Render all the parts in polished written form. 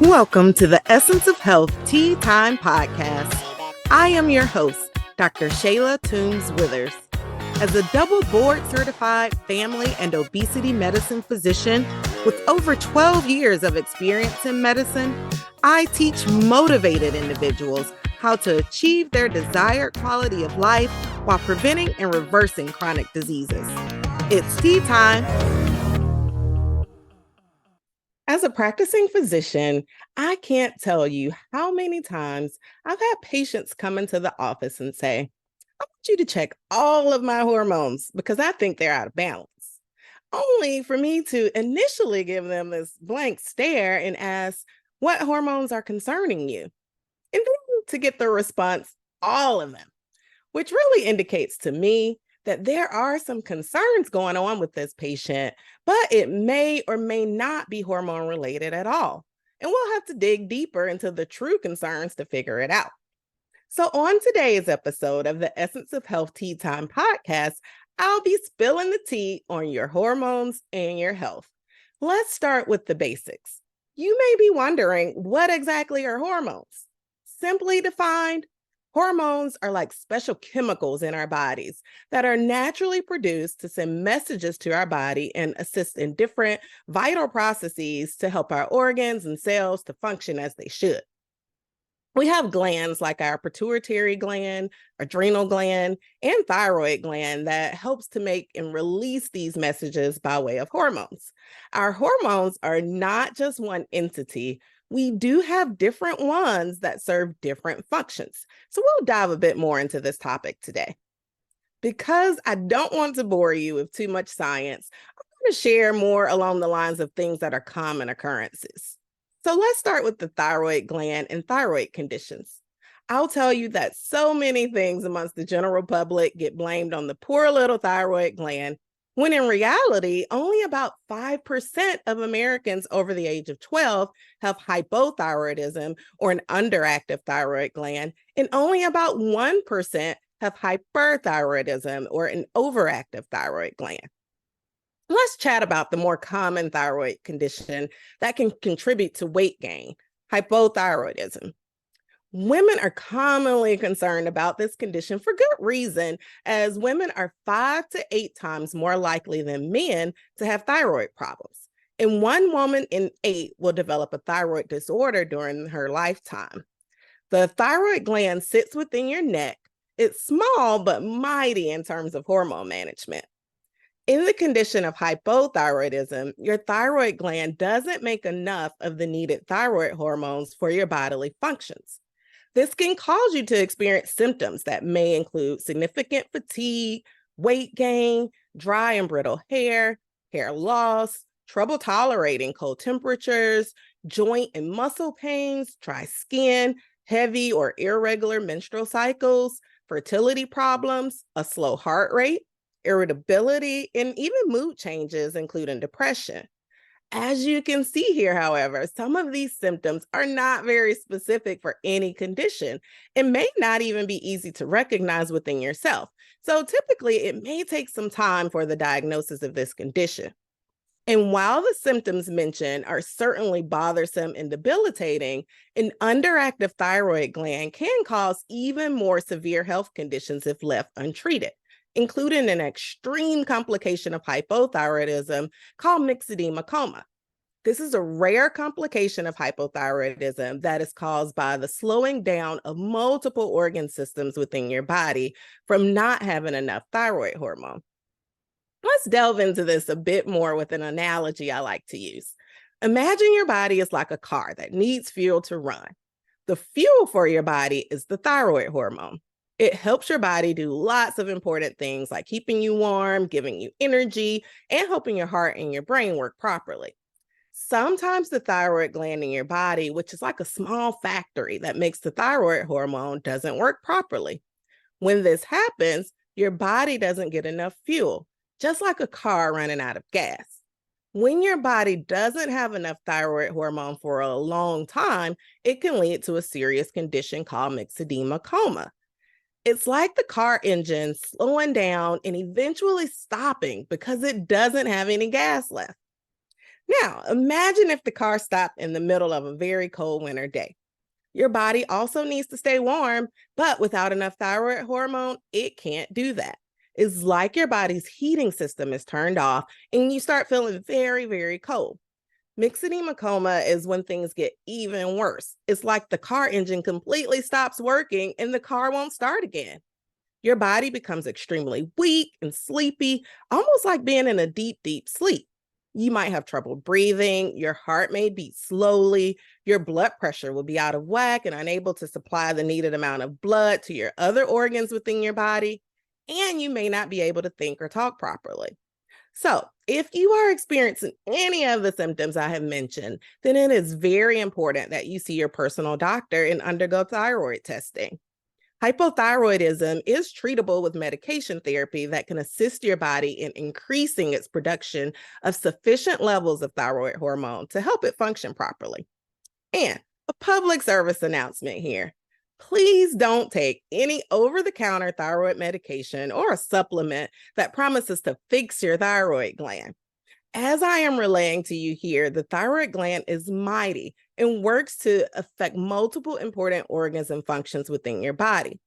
Welcome to the Essence of Health Tea Time Podcast. I am your host, Dr. Shayla Toombs-Withers. As a double board-certified family and obesity medicine physician with over 12 years of experience in medicine, I teach motivated individuals how to achieve their desired quality of life while preventing and reversing chronic diseases. It's tea time. As a practicing physician, I can't tell you how many times I've had patients come into the office and say, I want you to check all of my hormones because I think they're out of balance. Only for me to initially give them this blank stare and ask, what hormones are concerning you? And then to get the response, all of them, which really indicates to me that there are some concerns going on with this patient, but it may or may not be hormone related at all. And we'll have to dig deeper into the true concerns to figure it out. So on today's episode of the Essence of Health Tea Time podcast, I'll be spilling the tea on your hormones and your health. Let's start with the basics. You may be wondering, what exactly are hormones? Simply defined, hormones are like special chemicals in our bodies that are naturally produced to send messages to our body and assist in different vital processes to help our organs and cells to function as they should. We have glands like our pituitary gland, adrenal gland, and thyroid gland that helps to make and release these messages by way of hormones. Our hormones are not just one entity. We do have different ones that serve different functions. So we'll dive a bit more into this topic today. Because I don't want to bore you with too much science, I'm going to share more along the lines of things that are common occurrences. So let's start with the thyroid gland and thyroid conditions. I'll tell you that so many things amongst the general public get blamed on the poor little thyroid gland, when in reality, only about 5% of Americans over the age of 12 have hypothyroidism or an underactive thyroid gland, and only about 1% have hyperthyroidism or an overactive thyroid gland. Let's chat about the more common thyroid condition that can contribute to weight gain, hypothyroidism. Women are commonly concerned about this condition for good reason, as women are 5 to 8 times more likely than men to have thyroid problems. And 1 woman in 8 will develop a thyroid disorder during her lifetime. The thyroid gland sits within your neck. It's small but mighty in terms of hormone management. In the condition of hypothyroidism, your thyroid gland doesn't make enough of the needed thyroid hormones for your bodily functions. This can cause you to experience symptoms that may include significant fatigue, weight gain, dry and brittle hair, hair loss, trouble tolerating cold temperatures, joint and muscle pains, dry skin, heavy or irregular menstrual cycles, fertility problems, a slow heart rate, irritability, and even mood changes, including depression. As you can see here, however, some of these symptoms are not very specific for any condition and may not even be easy to recognize within yourself. So typically, it may take some time for the diagnosis of this condition. And while the symptoms mentioned are certainly bothersome and debilitating, an underactive thyroid gland can cause even more severe health conditions if left untreated, including an extreme complication of hypothyroidism called myxedema coma. This is a rare complication of hypothyroidism that is caused by the slowing down of multiple organ systems within your body from not having enough thyroid hormone. Let's delve into this a bit more with an analogy I like to use. Imagine your body is like a car that needs fuel to run. The fuel for your body is the thyroid hormone. It helps your body do lots of important things like keeping you warm, giving you energy, and helping your heart and your brain work properly. Sometimes the thyroid gland in your body, which is like a small factory that makes the thyroid hormone, doesn't work properly. When this happens, your body doesn't get enough fuel, just like a car running out of gas. When your body doesn't have enough thyroid hormone for a long time, it can lead to a serious condition called myxedema coma. It's like the car engine slowing down and eventually stopping because it doesn't have any gas left. Now, imagine if the car stopped in the middle of a very cold winter day. Your body also needs to stay warm, but without enough thyroid hormone, it can't do that. It's like your body's heating system is turned off and you start feeling very, very cold. Myxedema coma is when things get even worse. It's like the car engine completely stops working and the car won't start again. Your body becomes extremely weak and sleepy, almost like being in a deep, deep sleep. You might have trouble breathing, your heart may beat slowly, your blood pressure will be out of whack and unable to supply the needed amount of blood to your other organs within your body, and you may not be able to think or talk properly. So, if you are experiencing any of the symptoms I have mentioned, then it is very important that you see your personal doctor and undergo thyroid testing. Hypothyroidism is treatable with medication therapy that can assist your body in increasing its production of sufficient levels of thyroid hormone to help it function properly. And a public service announcement here. Please don't take any over the counter thyroid medication or a supplement that promises to fix your thyroid gland. As I am relaying to you here, the thyroid gland is mighty and works to affect multiple important organs and functions within your body.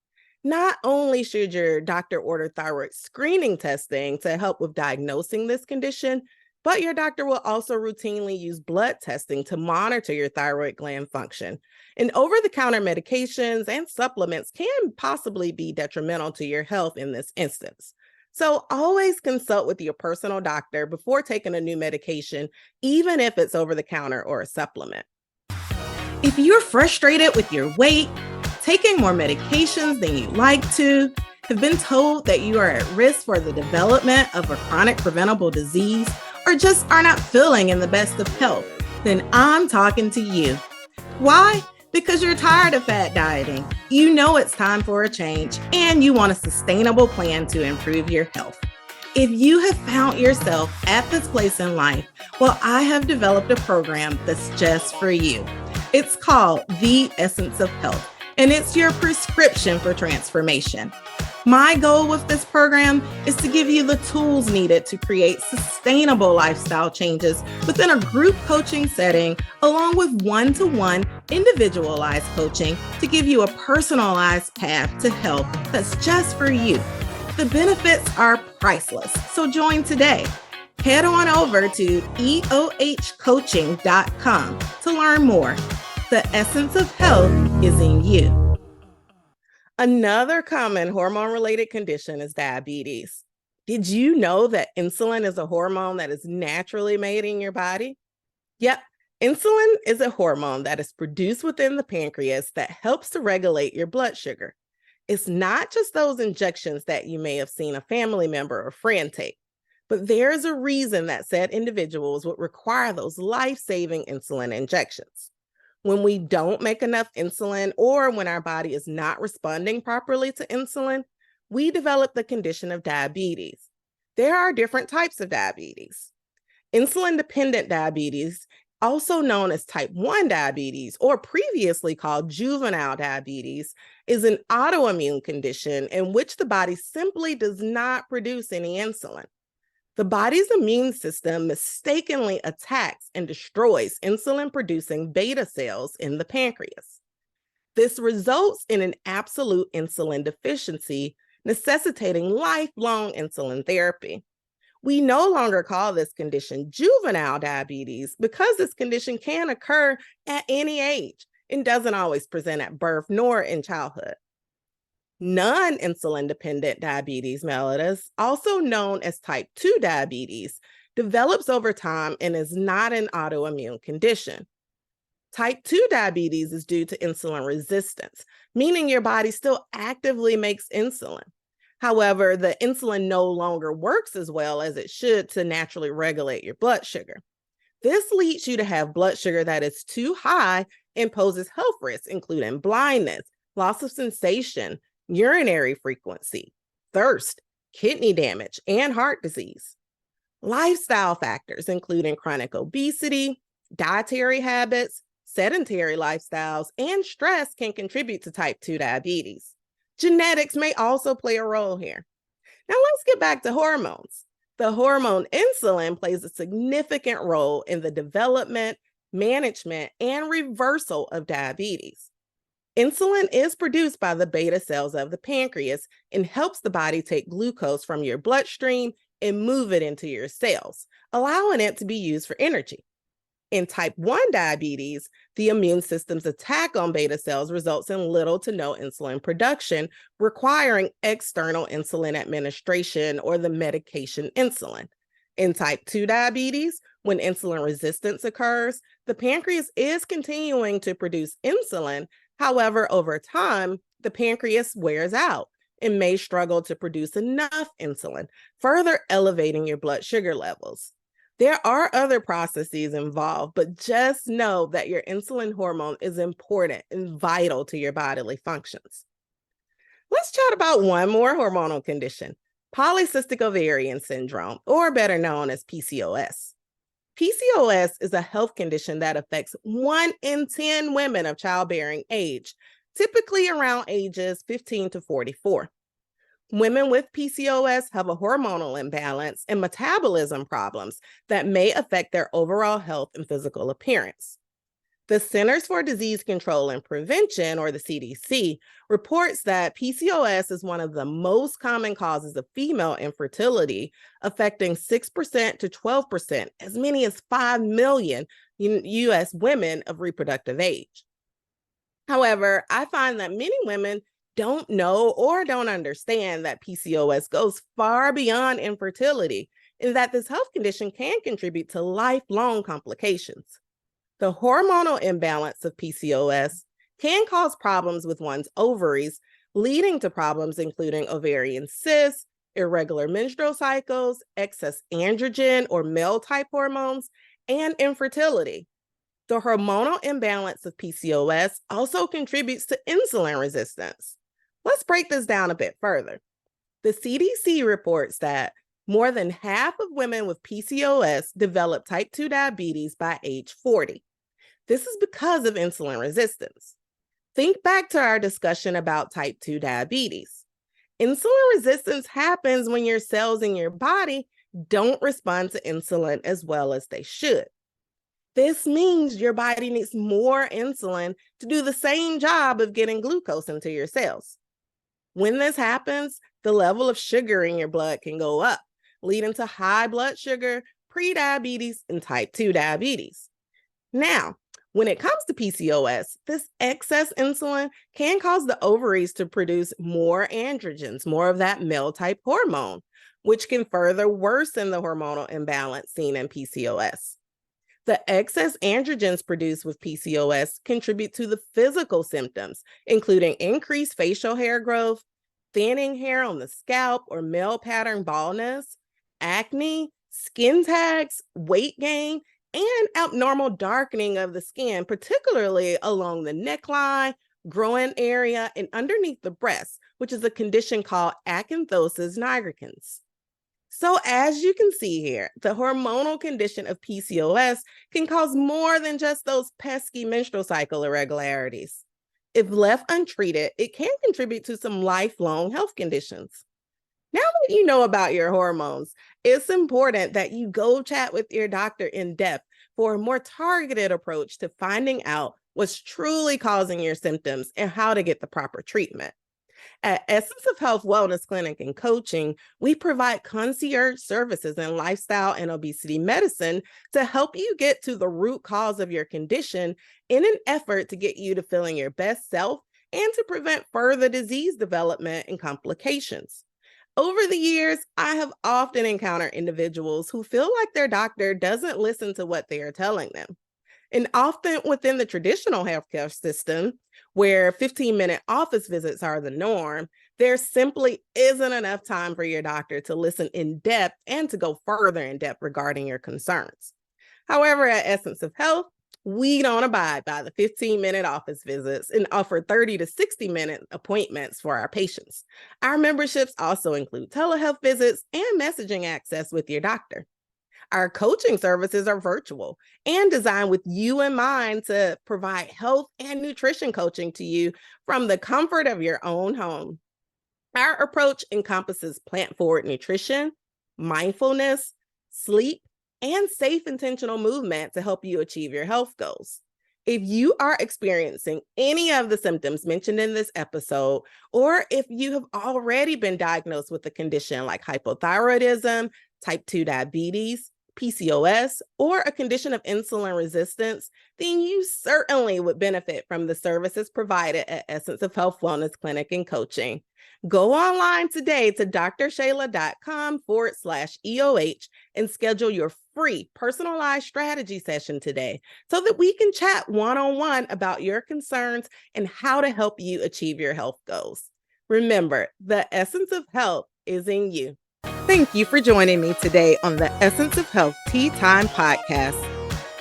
Not only should your doctor order thyroid screening testing to help with diagnosing this condition, but your doctor will also routinely use blood testing to monitor your thyroid gland function. And over the counter medications and supplements can possibly be detrimental to your health in this instance. So always consult with your personal doctor before taking a new medication, even if it's over the counter or a supplement. If you're frustrated with your weight, taking more medications than you like to, have been told that you are at risk for the development of a chronic preventable disease, or just are not feeling in the best of health, then I'm talking to you. Why? Because you're tired of fat dieting. You know it's time for a change and you want a sustainable plan to improve your health. If you have found yourself at this place in life, well, I have developed a program that's just for you. It's called The Essence of Health, and it's your prescription for transformation. My goal with this program is to give you the tools needed to create sustainable lifestyle changes within a group coaching setting, along with one-to-one individualized coaching to give you a personalized path to health that's just for you. The benefits are priceless, so join today. Head on over to eohcoaching.com to learn more. The essence of health is in you. Another common hormone-related condition is diabetes. Did you know that insulin is a hormone that is naturally made in your body? Yep, insulin is a hormone that is produced within the pancreas that helps to regulate your blood sugar. It's not just those injections that you may have seen a family member or friend take, but there's a reason that said individuals would require those life-saving insulin injections. When we don't make enough insulin or when our body is not responding properly to insulin, we develop the condition of diabetes. There are different types of diabetes. Insulin-dependent diabetes, also known as type 1 diabetes or previously called juvenile diabetes, is an autoimmune condition in which the body simply does not produce any insulin. The body's immune system mistakenly attacks and destroys insulin-producing beta cells in the pancreas. This results in an absolute insulin deficiency, necessitating lifelong insulin therapy. We no longer call this condition juvenile diabetes because this condition can occur at any age and doesn't always present at birth nor in childhood. Non-insulin dependent diabetes mellitus, also known as type 2 diabetes, develops over time and is not an autoimmune condition. Type 2 diabetes is due to insulin resistance, meaning your body still actively makes insulin. However, the insulin no longer works as well as it should to naturally regulate your blood sugar. This leads you to have blood sugar that is too high and poses health risks, including blindness, loss of sensation, urinary frequency, thirst, kidney damage, and heart disease. Lifestyle factors, including chronic obesity, dietary habits, sedentary lifestyles, and stress can contribute to type 2 diabetes. Genetics may also play a role here. Now let's get back to hormones. The hormone insulin plays a significant role in the development, management, and reversal of diabetes. Insulin is produced by the beta cells of the pancreas and helps the body take glucose from your bloodstream and move it into your cells, allowing it to be used for energy. In type 1 diabetes, the immune system's attack on beta cells results in little to no insulin production, requiring external insulin administration or the medication insulin. In type 2 diabetes, when insulin resistance occurs, the pancreas is continuing to produce insulin. However, over time, the pancreas wears out and may struggle to produce enough insulin, further elevating your blood sugar levels. There are other processes involved, but just know that your insulin hormone is important and vital to your bodily functions. Let's chat about one more hormonal condition, polycystic ovarian syndrome, or better known as PCOS. PCOS is a health condition that affects 1 in 10 women of childbearing age, typically around ages 15 to 44. Women with PCOS have a hormonal imbalance and metabolism problems that may affect their overall health and physical appearance. The Centers for Disease Control and Prevention, or the CDC, reports that PCOS is one of the most common causes of female infertility, affecting 6% to 12%, as many as 5 million U.S. women of reproductive age. However, I find that many women don't know or don't understand that PCOS goes far beyond infertility and that this health condition can contribute to lifelong complications. The hormonal imbalance of PCOS can cause problems with one's ovaries, leading to problems including ovarian cysts, irregular menstrual cycles, excess androgen or male type hormones, and infertility. The hormonal imbalance of PCOS also contributes to insulin resistance. Let's break this down a bit further. The CDC reports that more than half of women with PCOS develop type 2 diabetes by age 40. This is because of insulin resistance. Think back to our discussion about type 2 diabetes. Insulin resistance happens when your cells in your body don't respond to insulin as well as they should. This means your body needs more insulin to do the same job of getting glucose into your cells. When this happens, the level of sugar in your blood can go up, leading to high blood sugar, prediabetes, and type 2 diabetes. Now, when it comes to PCOS, this excess insulin can cause the ovaries to produce more androgens, more of that male type hormone, which can further worsen the hormonal imbalance seen in PCOS. The excess androgens produced with PCOS contribute to the physical symptoms, including increased facial hair growth, thinning hair on the scalp or male pattern baldness, acne, skin tags, weight gain, and abnormal darkening of the skin, particularly along the neckline, groin area, and underneath the breast, which is a condition called acanthosis nigricans. So as you can see here, the hormonal condition of PCOS can cause more than just those pesky menstrual cycle irregularities. If left untreated, it can contribute to some lifelong health conditions. Now that you know about your hormones, it's important that you go chat with your doctor in depth for a more targeted approach to finding out what's truly causing your symptoms and how to get the proper treatment. At Essence of Health Wellness Clinic and Coaching, we provide concierge services in lifestyle and obesity medicine to help you get to the root cause of your condition in an effort to get you to feeling your best self and to prevent further disease development and complications. Over the years, I have often encountered individuals who feel like their doctor doesn't listen to what they are telling them. And often within the traditional healthcare system, where 15-minute office visits are the norm, there simply isn't enough time for your doctor to listen in depth and to go further in depth regarding your concerns. However, at Essence of Health, we don't abide by the 15-minute office visits and offer 30 to 60-minute appointments for our patients. Our memberships also include telehealth visits and messaging access with your doctor. Our coaching services are virtual and designed with you in mind to provide health and nutrition coaching to you from the comfort of your own home. Our approach encompasses plant-forward nutrition, mindfulness, sleep, and safe intentional movement to help you achieve your health goals. If you are experiencing any of the symptoms mentioned in this episode, or if you have already been diagnosed with a condition like hypothyroidism, type 2 diabetes, PCOS, or a condition of insulin resistance, then you certainly would benefit from the services provided at Essence of Health Wellness Clinic and Coaching. Go online today to drshayla.com/EOH and schedule your free personalized strategy session today so that we can chat one-on-one about your concerns and how to help you achieve your health goals. Remember, the essence of health is in you. Thank you for joining me today on the Essence of Health Tea Time podcast.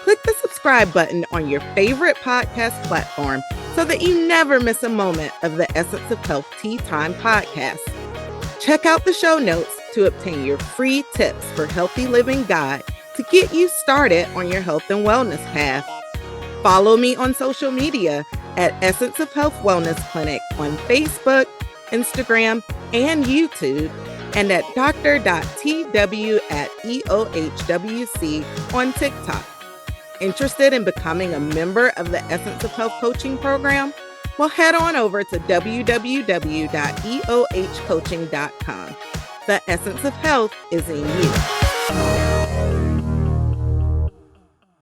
Click the subscribe button on your favorite podcast platform so that you never miss a moment of the Essence of Health Tea Time podcast. Check out the show notes to obtain your free tips for healthy living guide to get you started on your health and wellness path. Follow me on social media at Essence of Health Wellness Clinic on Facebook, Instagram, and YouTube, and at dr.tw@EOHWC on TikTok. Interested in becoming a member of the Essence of Health coaching program? Well, head on over to www.eohcoaching.com. The essence of health is in you.